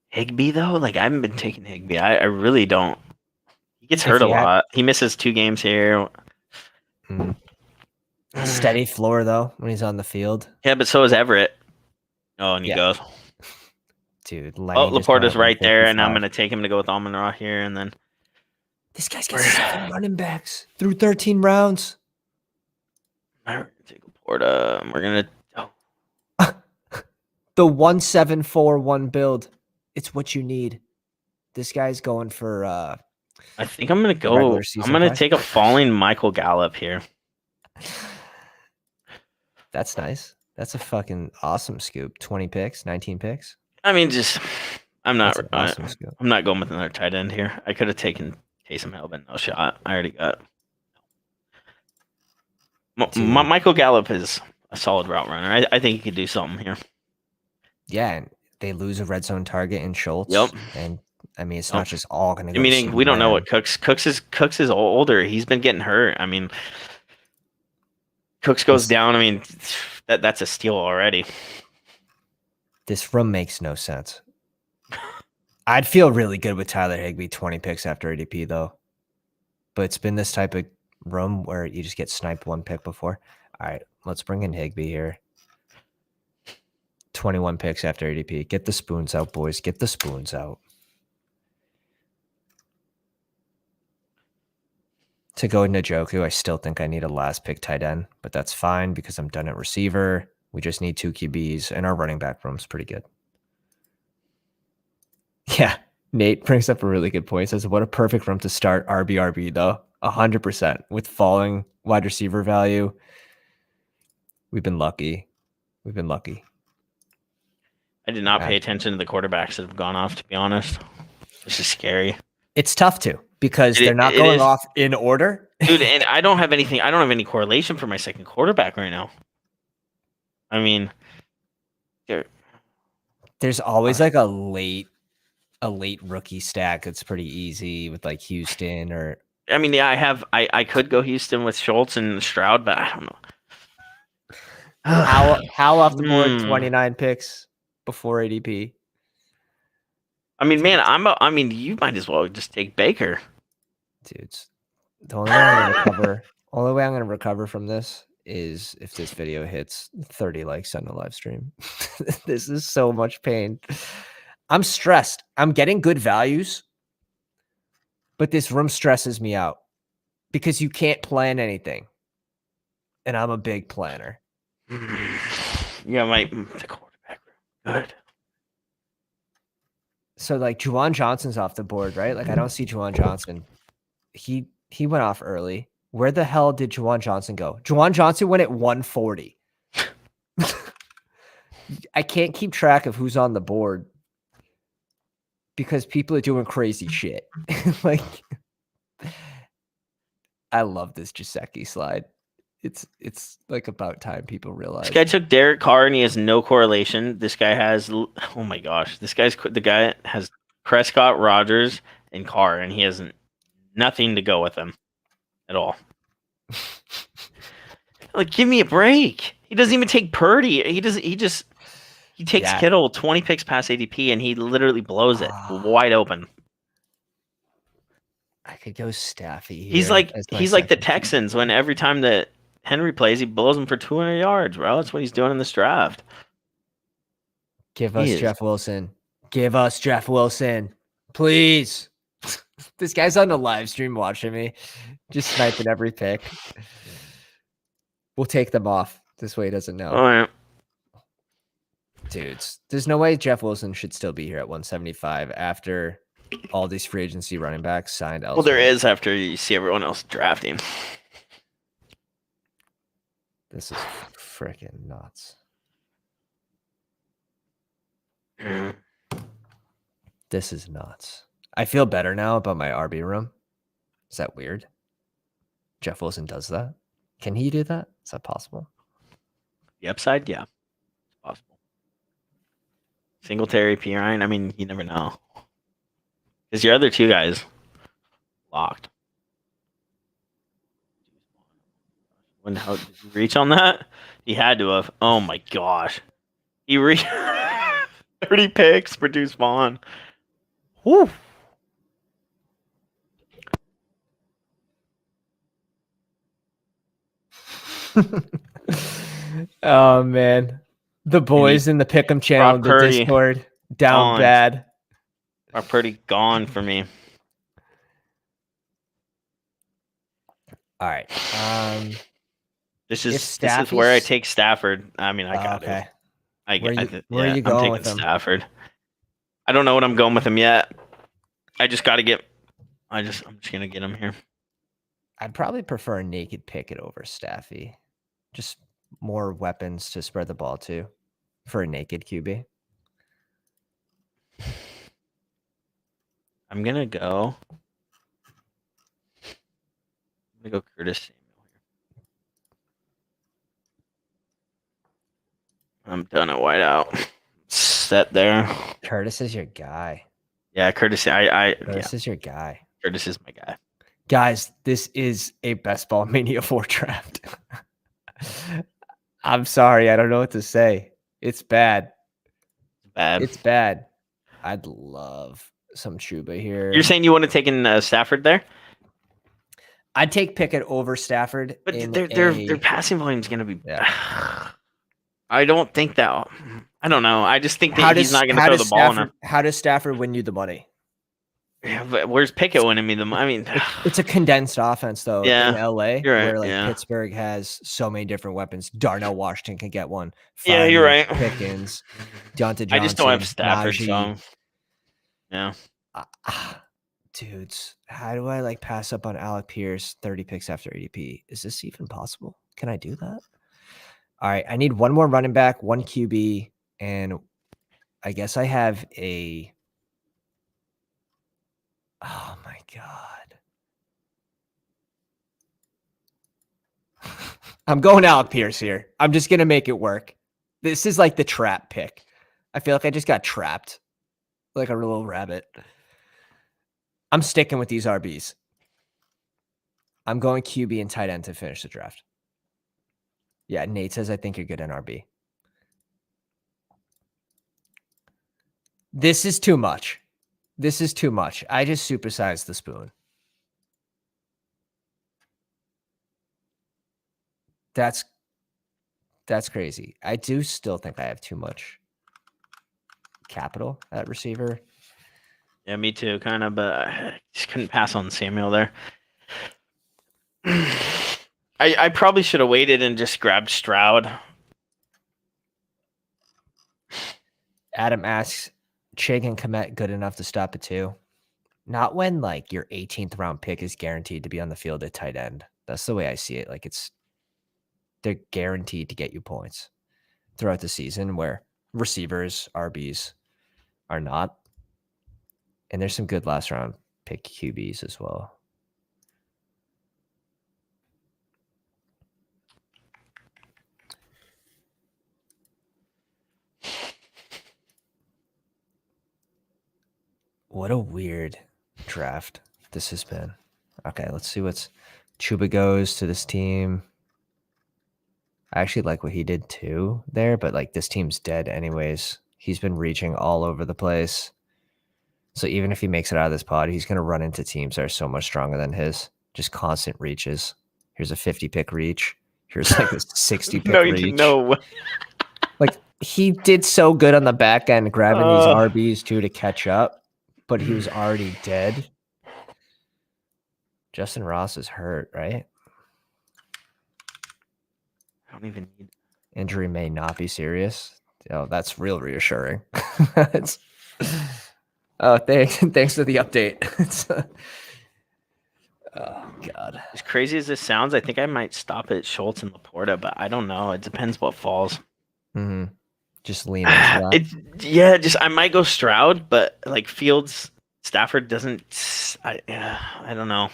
Speaker 2: Higbee though, like I haven't been taking Higbee. I really don't. He gets hurt a lot. He misses 2 games here.
Speaker 1: Steady floor though when he's on the field.
Speaker 2: Yeah, but so is Everett. Oh, and he goes.
Speaker 1: Dude,
Speaker 2: Laporta's right there, and I'm gonna take him to go with Amon-Ra here, and then
Speaker 1: this guy's got 7 running backs through 13 rounds.
Speaker 2: I'm gonna take Laporta. We're gonna
Speaker 1: the 1-7-4-1 build. It's what you need. This guy's going for
Speaker 2: I think I'm gonna go. I'm gonna take a falling Michael Gallup here.
Speaker 1: That's nice. That's a fucking awesome scoop. 20 picks, 19 picks.
Speaker 2: I mean, I'm not going with another tight end here. I could have taken Taysom Hill, but no shot. I already got. Michael Gallup is a solid route runner. I think he could do something here.
Speaker 1: Yeah, and they lose a red zone target in Schultz.
Speaker 2: Yep.
Speaker 1: And I mean, it's not just all going to go.
Speaker 2: I mean, we don't know what Cooks is older. He's been getting hurt. I mean, Cooks goes down. I mean, that's a steal already.
Speaker 1: This room makes no sense. I'd feel really good with Tyler Higbee 20 picks after ADP though. But it's been this type of room where you just get sniped 1 pick before. All right, let's bring in Higbee here. 21 picks after ADP. Get the spoons out, boys. Get the spoons out. To go into Njoku, I still think I need a last pick tight end, but that's fine because I'm done at receiver. We just need 2 QBs, and our running back room's pretty good. Yeah, Nate brings up a really good point. Says, what a perfect room to start RB, though. 100% with falling wide receiver value. We've been lucky.
Speaker 2: I did not pay attention to the quarterbacks that have gone off, to be honest. This is scary.
Speaker 1: It's tough to because they're not going off in order.
Speaker 2: Dude, and I don't have any correlation for my second quarterback right now. I mean,
Speaker 1: there's always like a late rookie stack that's pretty easy with like Houston or.
Speaker 2: I mean, yeah, I could go Houston with Schultz and Stroud, but I don't know.
Speaker 1: How off the board 29 picks before ADP?
Speaker 2: I mean, man, you might as well just take Baker.
Speaker 1: Dudes, the only way I'm going to recover from this is if this video hits 30 likes on the live stream. This is so much pain. I'm stressed. I'm getting good values, but this room stresses me out because you can't plan anything. And I'm a big planner.
Speaker 2: Yeah, the quarterback room. Good.
Speaker 1: So like Juwan Johnson's off the board, right? Like I don't see Juwan Johnson. He went off early. Where the hell did Juwan Johnson go? Juwan Johnson went at 140. I can't keep track of who's on the board because people are doing crazy shit. Like I love this Jaceki slide. It's like about time people realize.
Speaker 2: This guy took Derek Carr and he has no correlation. This guy has, oh my gosh, the guy has Prescott, Rodgers, and Carr, and he has nothing to go with him at all. Like, give me a break. He doesn't even take Purdy. He takes Kittle 20 picks past ADP, and he literally blows it wide open.
Speaker 1: I could go Staffy here.
Speaker 2: He's like the Texans when every time that Henry plays, he blows him for 200 yards, bro. That's what he's doing in this draft.
Speaker 1: Give us Jeff Wilson. Give us Jeff Wilson. Please. This guy's on the live stream watching me. Just sniping every pick. We'll take them off. This way he doesn't know.
Speaker 2: All right.
Speaker 1: Dudes, there's no way Jeff Wilson should still be here at 175 after all these free agency running backs signed elsewhere.
Speaker 2: Well, there is after you see everyone else drafting.
Speaker 1: This is freaking nuts. This is nuts. I feel better now about my RB room. Is that weird? Jeff Wilson does that? Can he do that? Is that possible?
Speaker 2: The upside, yeah. It's possible. Singletary, Pirine, I mean, you never know. Because your other two guys locked. When the hell did you reach on that? He had to have. Oh my gosh. He reached 30 picks for Deuce Vaughn. Whew.
Speaker 1: Oh man. The boys in the Pick'em channel, the Discord, down bad.
Speaker 2: Are pretty gone for me.
Speaker 1: All right.
Speaker 2: This is where I take Stafford. I mean, I got it.
Speaker 1: Where are you going with him?
Speaker 2: Stafford. I don't know what I'm going with him yet. I just got to get. I'm just gonna get him here.
Speaker 1: I'd probably prefer a naked Pickett over Staffy. Just more weapons to spread the ball to for a naked QB.
Speaker 2: I'm gonna go Curtis Samuel here. I'm done at wideout. Set there.
Speaker 1: Curtis is your guy.
Speaker 2: Yeah, Curtis.
Speaker 1: Curtis is your guy.
Speaker 2: Curtis is my guy.
Speaker 1: Guys, this is a Best Ball Mania 4 draft. I'm sorry. I don't know what to say. It's bad. It's bad. I'd love some Chuba here.
Speaker 2: You're saying you want to take in Stafford there?
Speaker 1: I'd take Pickett over Stafford.
Speaker 2: But their passing volume is going to be. Yeah. I don't think that. I don't know. I just think that he's not going to throw the ball enough.
Speaker 1: How does Stafford win you the money?
Speaker 2: Yeah, but where's Pickett winning me the money? I mean,
Speaker 1: it's a condensed offense though.
Speaker 2: Yeah,
Speaker 1: in LA,
Speaker 2: you're right,
Speaker 1: where Pittsburgh has so many different weapons. Darnell Washington can get one.
Speaker 2: Yeah, you're right.
Speaker 1: Pickens, Deontay Johnson.
Speaker 2: I just don't have Stafford. So, yeah.
Speaker 1: Dudes, how do I pass up on Alec Pierce 30 picks after ADP? Is this even possible? Can I do that? All right, I need one more running back, one QB, and I guess I have a. Oh my God. I'm going Alec Pierce here. I'm just going to make it work. This is like the trap pick. I feel like I just got trapped like a little rabbit. I'm sticking with these RBs. I'm going QB and tight end to finish the draft. Yeah, Nate says, I think you're good in RB. This is too much. This is too much. I just supersized the spoon. That's crazy. I do still think I have too much capital at receiver.
Speaker 2: Yeah, me too, kind of, but I just couldn't pass on Samuel there. I probably should have waited and just grabbed Stroud.
Speaker 1: Adam asks, Chig and Komet good enough to stop it too? Not when your 18th round pick is guaranteed to be on the field at tight end. That's the way I see it. They're guaranteed to get you points throughout the season where receivers, RBs are not. And there's some good last round pick QBs as well. What a weird draft this has been. Okay, let's see what's Chuba goes to this team. I actually like what he did too there, but like this team's dead anyways. He's been reaching all over the place. So even if he makes it out of this pod, he's going to run into teams that are so much stronger than his. Just constant reaches. Here's a 50 pick reach. Here's like a 60 pick reach.
Speaker 2: No.
Speaker 1: Like he did so good on the back end, grabbing these RBs too to catch up, but he was already dead. Justin Ross is hurt, right?
Speaker 2: I don't even need.
Speaker 1: Injury may not be serious. Oh, that's real reassuring. Oh, thanks for the update. Oh God.
Speaker 2: As crazy as this sounds, I think I might stop at Schultz and Laporta, but I don't know. It depends what falls.
Speaker 1: Mm-hmm. Just lean into
Speaker 2: that. I might go Stroud, but like Fields, Stafford doesn't. I don't know.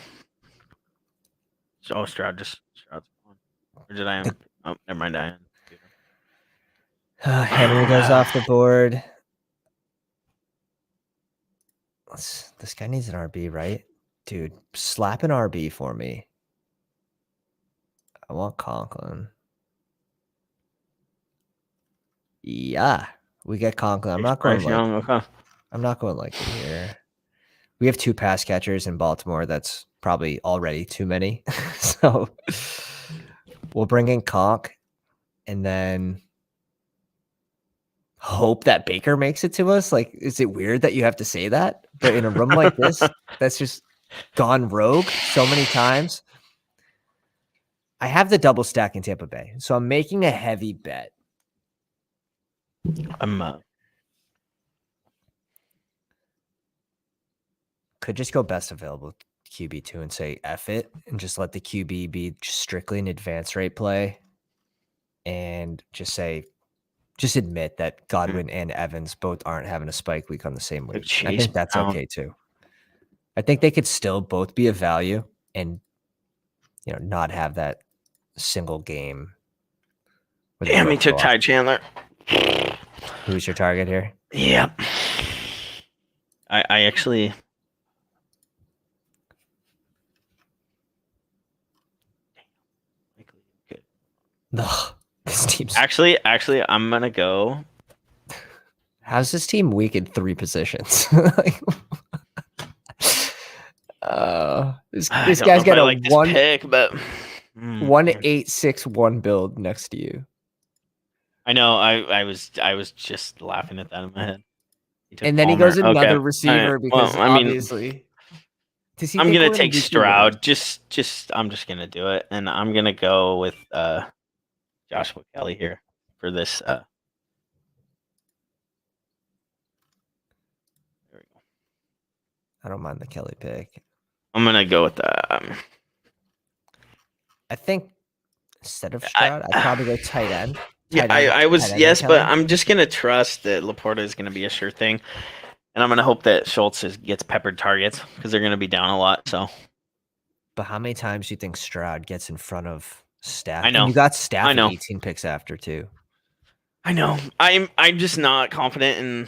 Speaker 2: Oh, Stroud's gone. Or did I? Oh, never mind.
Speaker 1: Henry goes off the board. This guy needs an RB, right? Dude, slap an RB for me. I want Conklin. Yeah, we get Conklin. I'm not going like it here. We have 2 pass catchers in Baltimore. That's probably already too many. So we'll bring in Conk and then hope that Baker makes it to us. Like, is it weird that you have to say that? But in a room like this, that's just gone rogue so many times. I have the double stack in Tampa Bay, so I'm making a heavy bet. Could just go best available QB2 and say F it and just let the QB be strictly an advance rate play and just admit that Godwin and Evans both aren't having a spike week on the same week. I think that's okay too. I think they could still both be a value and not have that single game.
Speaker 2: Damn, he took Ty Chandler.
Speaker 1: Who's your target here?
Speaker 2: Yeah. I actually.
Speaker 1: No, this team's
Speaker 2: actually. I'm gonna go.
Speaker 1: How's this team weak in 3 positions? This guy's got a
Speaker 2: one pick, but
Speaker 1: 1-8-6-1 build next to you.
Speaker 2: I know. I was just laughing at that in my head.
Speaker 1: And then he goes another receiver because obviously.
Speaker 2: I'm gonna take Stroud. I'm just gonna do it, and I'm gonna go with Joshua Kelly here for this. There we go.
Speaker 1: I don't mind the Kelly pick.
Speaker 2: I'm gonna go with that.
Speaker 1: I think instead of Stroud, I'd probably go tight end.
Speaker 2: I was but I'm just gonna trust that Laporta is gonna be a sure thing, and I'm gonna hope that Schultz gets peppered targets because they're gonna be down a lot. So,
Speaker 1: but how many times do you think Stroud gets in front of Staff?
Speaker 2: I know.
Speaker 1: And you got Staff at 18 picks after too.
Speaker 2: I know. I'm just not confident in.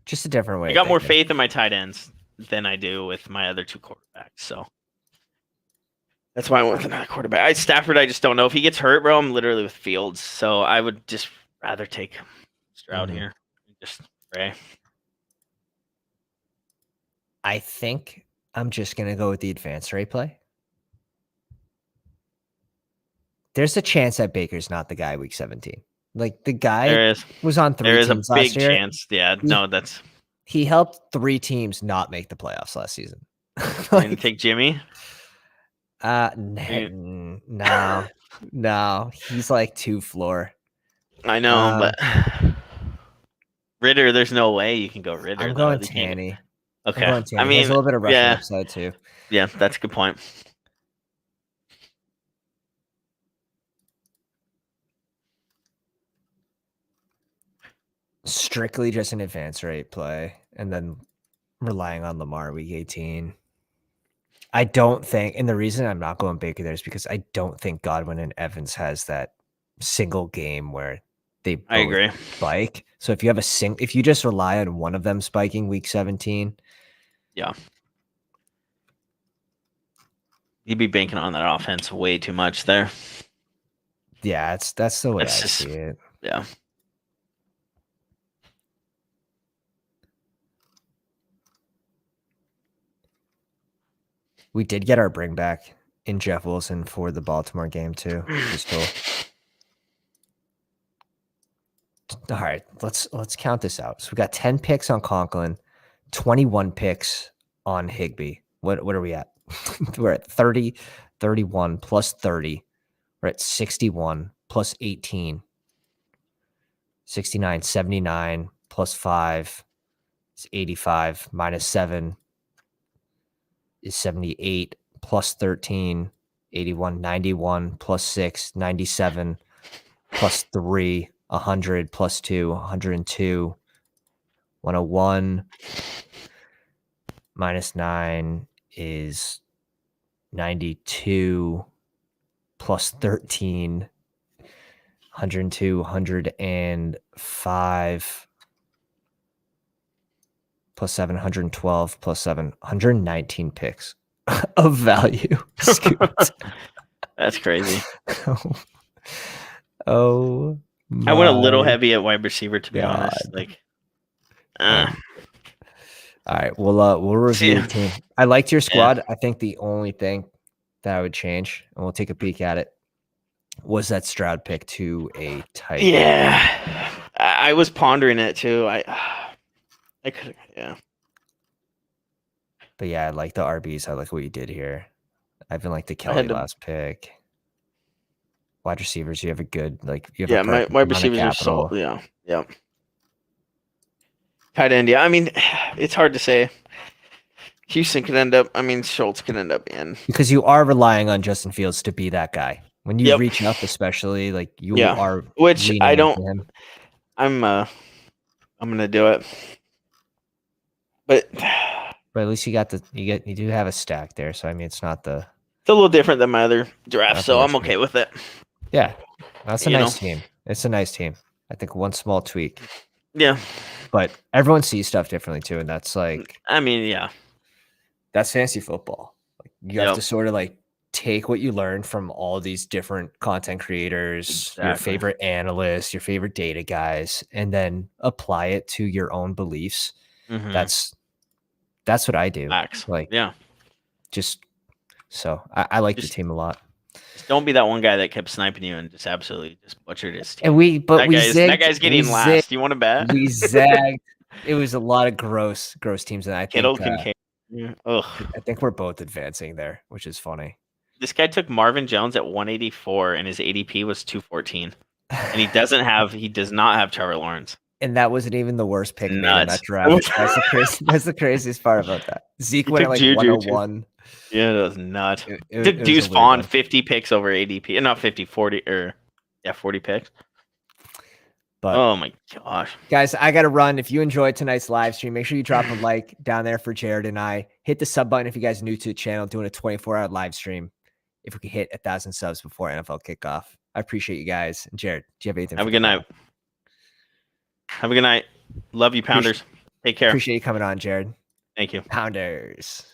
Speaker 1: Just a different way.
Speaker 2: I got more faith in my tight ends than I do with my other 2 quarterbacks. So. That's why I went with another quarterback. Stafford, I just don't know. If he gets hurt, bro, I'm literally with Fields. So I would just rather take Stroud here. Just pray.
Speaker 1: I think I'm just going to go with the advanced rate play. There's a chance that Baker's not the guy week 17. Like the guy was on 3 teams last year. There is a big chance.
Speaker 2: Yeah,
Speaker 1: he helped 3 teams not make the playoffs last season.
Speaker 2: Didn't take Jimmy?
Speaker 1: No, he's like 2 floor.
Speaker 2: I know, but Ritter, there's no way you can go Ritter.
Speaker 1: I'm going Tanny.
Speaker 2: Okay,
Speaker 1: I mean, there's a little bit of rushing upside too.
Speaker 2: Yeah, that's a good point.
Speaker 1: Strictly just an advance rate play, and then relying on Lamar week 18. I don't think, and the reason I'm not going Baker there is because I don't think Godwin and Evans has that single game where they both
Speaker 2: I agree.
Speaker 1: spike. So if you have if you just rely on one of them spiking week 17,
Speaker 2: yeah, you'd be banking on that offense way too much there.
Speaker 1: Yeah, that's the way I see it.
Speaker 2: Yeah.
Speaker 1: We did get our bring back in Jeff Wilson for the Baltimore game too, which is cool. All right, let's count this out. So we got 10 picks on Conklin, 21 picks on Higbee. What are we at? We're at 30, 31 plus 30. We're at 61 plus 18. 69, 79 plus 5 is 85 minus 7 is 78 plus 13, 81, 91 plus 6, 97 plus 3, 100 plus 2, 102, 101 minus 9 is 92 plus 13, 102, 105 plus 7, 112 plus 7, 119 picks of value.
Speaker 2: That's crazy.
Speaker 1: Oh,
Speaker 2: I went a little heavy at wide receiver, to be honest. Like,
Speaker 1: all right, we'll review your team. I liked your squad. I think the only thing that I would change, and we'll take a peek at it, was that Stroud pick to a tight end.
Speaker 2: Yeah, I was pondering it too. I could, yeah.
Speaker 1: But yeah, I like the RBs. I like what you did here. I even like the Kelly last pick. Wide receivers, you have a good
Speaker 2: my wide receivers are so yeah. Tight end, yeah. I mean, it's hard to say. Houston could end up. I mean, Schultz could end up in
Speaker 1: because you are relying on Justin Fields to be that guy when you reach up, especially like you are.
Speaker 2: Which I don't. I'm gonna do it, but
Speaker 1: at least you do have a stack there. So I mean, it's not the.
Speaker 2: It's a little different than my other draft, so I'm okay with it.
Speaker 1: Yeah, that's a nice team. It's a nice team. I think one small tweak.
Speaker 2: Yeah,
Speaker 1: but everyone sees stuff differently too, and that's like.
Speaker 2: I mean, yeah.
Speaker 1: That's fantasy football. Like, you have to sort of like take what you learn from all these different content creators, your favorite analysts, your favorite data guys, and then apply it to your own beliefs.
Speaker 2: Mm-hmm.
Speaker 1: That's what I do.
Speaker 2: Max.
Speaker 1: Like, just so I like the team a lot.
Speaker 2: Just don't be that one guy that kept sniping you and just absolutely just butchered his team.
Speaker 1: And
Speaker 2: that guy's getting last. You want to bet?
Speaker 1: We zagged. It was a lot of gross teams, and I
Speaker 2: Kittle
Speaker 1: think
Speaker 2: I
Speaker 1: think we're both advancing there, which is funny.
Speaker 2: This guy took Marvin Jones at 184, and his ADP was 214, and he does not have Trevor Lawrence.
Speaker 1: And that wasn't even the worst pick in that draft. That's the craziest part about that. Zeke went at like 101.
Speaker 2: Yeah, it was nuts. Took Deuce Vaughn 50 picks over ADP, not 50, 40 40 picks. But oh my gosh,
Speaker 1: guys, I gotta run. If you enjoyed tonight's live stream, make sure you drop a like down there for Jared and I. Hit the sub button if you guys are new to the channel. Doing a 24-hour live stream. If we could hit 1,000 subs before NFL kickoff, I appreciate you guys. And Jared, do you have anything?
Speaker 2: Have a good night. Have a good night. Love you, Pounders. Take care.
Speaker 1: Appreciate you coming on, Jared.
Speaker 2: Thank you,
Speaker 1: Pounders.